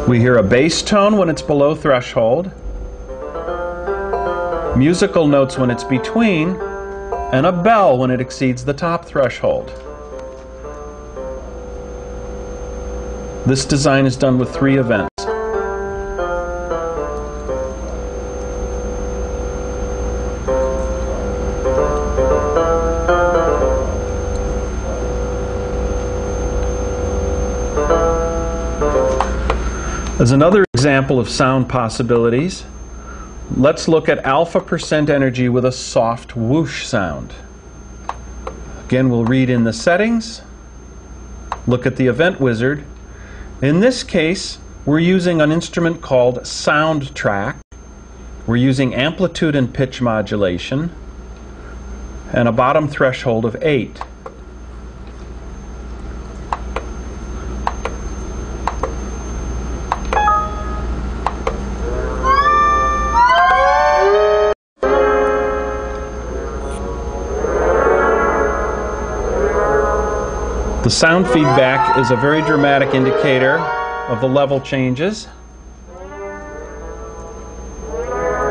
We hear a bass tone when it's below threshold, musical notes when it's between, and a bell when it exceeds the top threshold. This design is done with 3 events. As another example of sound possibilities, let's look at alpha percent energy with a soft whoosh sound. Again, we'll read in the settings, look at the event wizard. In this case, we're using an instrument called SoundTrack. We're using amplitude and pitch modulation and a bottom threshold of 8. The sound feedback is a very dramatic indicator of the level changes.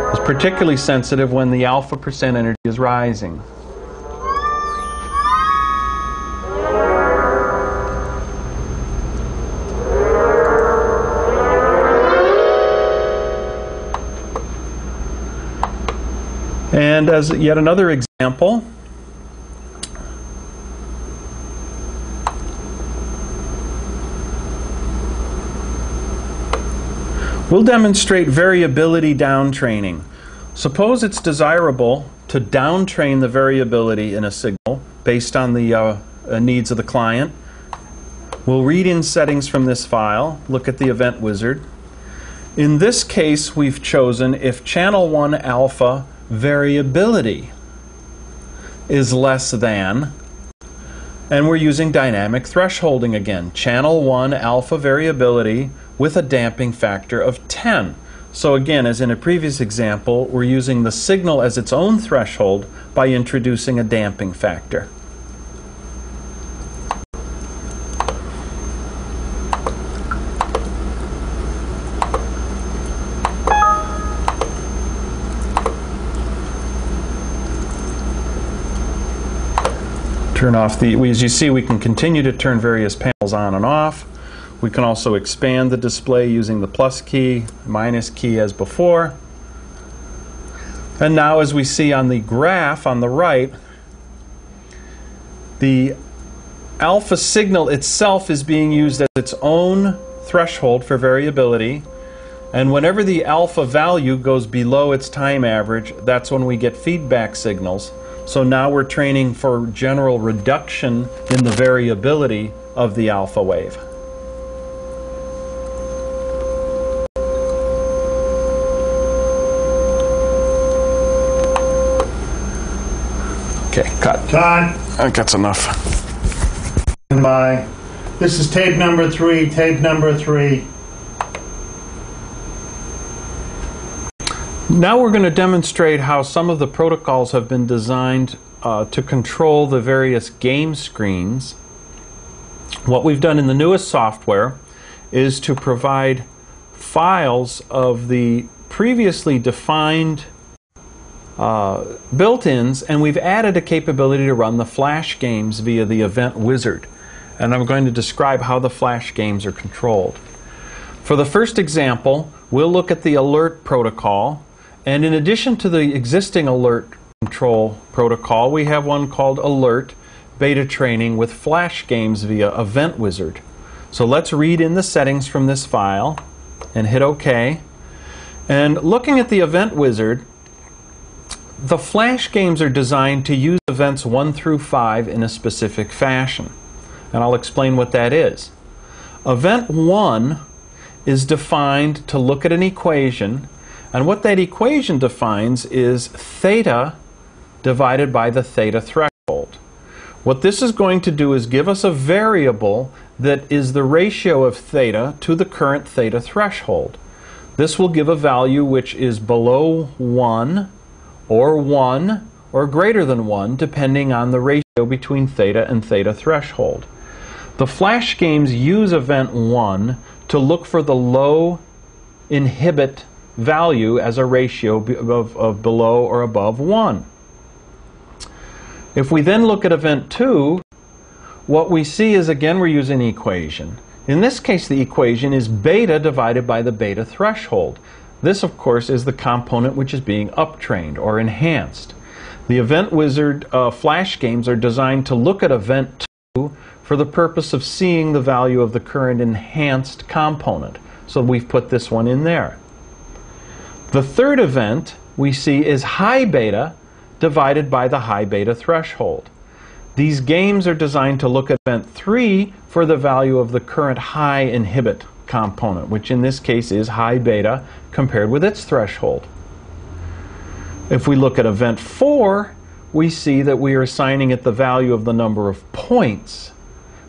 It's particularly sensitive when the alpha percent energy is rising. And as yet another example, we'll demonstrate variability downtraining. Suppose it's desirable to downtrain the variability in a signal based on the needs of the client. We'll read in settings from this file, look at the event wizard. In this case, we've chosen if channel 1 alpha variability is less than, and we're using dynamic thresholding again. Channel 1 alpha variability with a damping factor of 10. So again, as in a previous example, we're using the signal as its own threshold by introducing a damping factor. Turn off the, as you see, we can continue to turn various panels on and off. We can also expand the display using the plus key, minus key as before. And now, as we see on the graph on the right, the alpha signal itself is being used as its own threshold for variability. And whenever the alpha value goes below its time average, that's when we get feedback signals. So now we're training for general reduction in the variability of the alpha wave. Okay, cut. Cut. I think that's enough. Bye. This is tape number 3, tape number 3. Now we're going to demonstrate how some of the protocols have been designed to control the various game screens. What we've done in the newest software is to provide files of the previously defined built-ins, and we've added a capability to run the flash games via the event wizard. And I'm going to describe how the flash games are controlled. For the first example, we'll look at the alert protocol, and in addition to the existing alert control protocol, we have one called alert beta training with flash games via event wizard. So let's read in the settings from this file and hit OK. And looking at the event wizard, the flash games are designed to use events 1 through 5 in a specific fashion. And I'll explain what that is. Event 1 is defined to look at an equation, and what that equation defines is theta divided by the theta threshold. What this is going to do is give us a variable that is the ratio of theta to the current theta threshold. This will give a value which is below 1 or 1 or greater than 1, depending on the ratio between theta and theta threshold. The flash games use event 1 to look for the low inhibit value as a ratio of below or above 1. If we then look at event 2, what we see is, again, we're using an equation. In this case, the equation is beta divided by the beta threshold. This, of course, is the component which is being uptrained or enhanced. The Event Wizard flash games are designed to look at event 2 for the purpose of seeing the value of the current enhanced component. So we've put this one in there. The third event we see is high beta divided by the high beta threshold. These games are designed to look at event 3 for the value of the current high inhibit component, which in this case is high beta compared with its threshold. If we look at event 4, we see that we are assigning it the value of the number of points.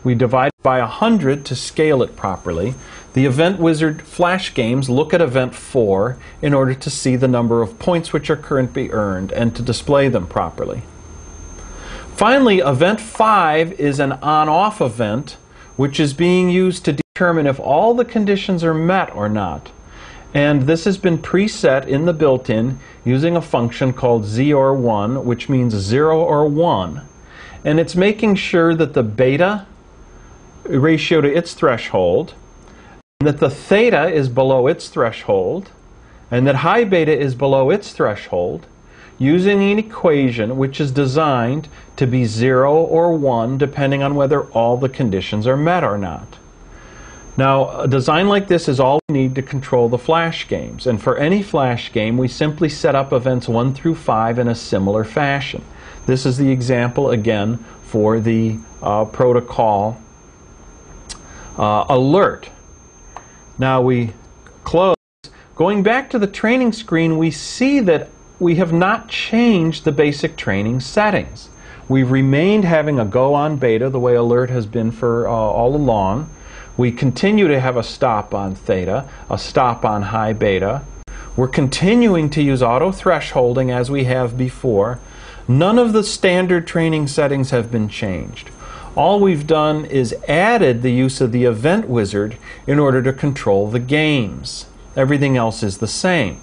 We divide by 100 to scale it properly. The Event Wizard flash games look at event 4 in order to see the number of points which are currently earned and to display them properly. Finally, event 5 is an on-off event which is being used to determine if all the conditions are met or not. And this has been preset in the built-in using a function called z/1, which means 0 or 1. And it's making sure that the beta ratio to its threshold, and that the theta is below its threshold, and that high beta is below its threshold, using an equation which is designed to be 0 or 1 depending on whether all the conditions are met or not. Now, a design like this is all we need to control the flash games, and for any flash game we simply set up events 1 through 5 in a similar fashion. This is the example again for the protocol alert. Now we close. Going back to the training screen, we see that we have not changed the basic training settings. We've remained having a go on beta the way alert has been for all along. We continue to have a stop on theta, a stop on high beta. We're continuing to use auto thresholding as we have before. None of the standard training settings have been changed. All we've done is added the use of the Event Wizard in order to control the games. Everything else is the same.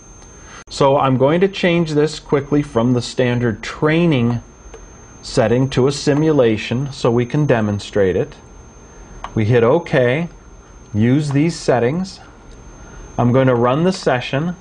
So I'm going to change this quickly from the standard training setting to a simulation so we can demonstrate it. We hit OK, use these settings. I'm going to run the session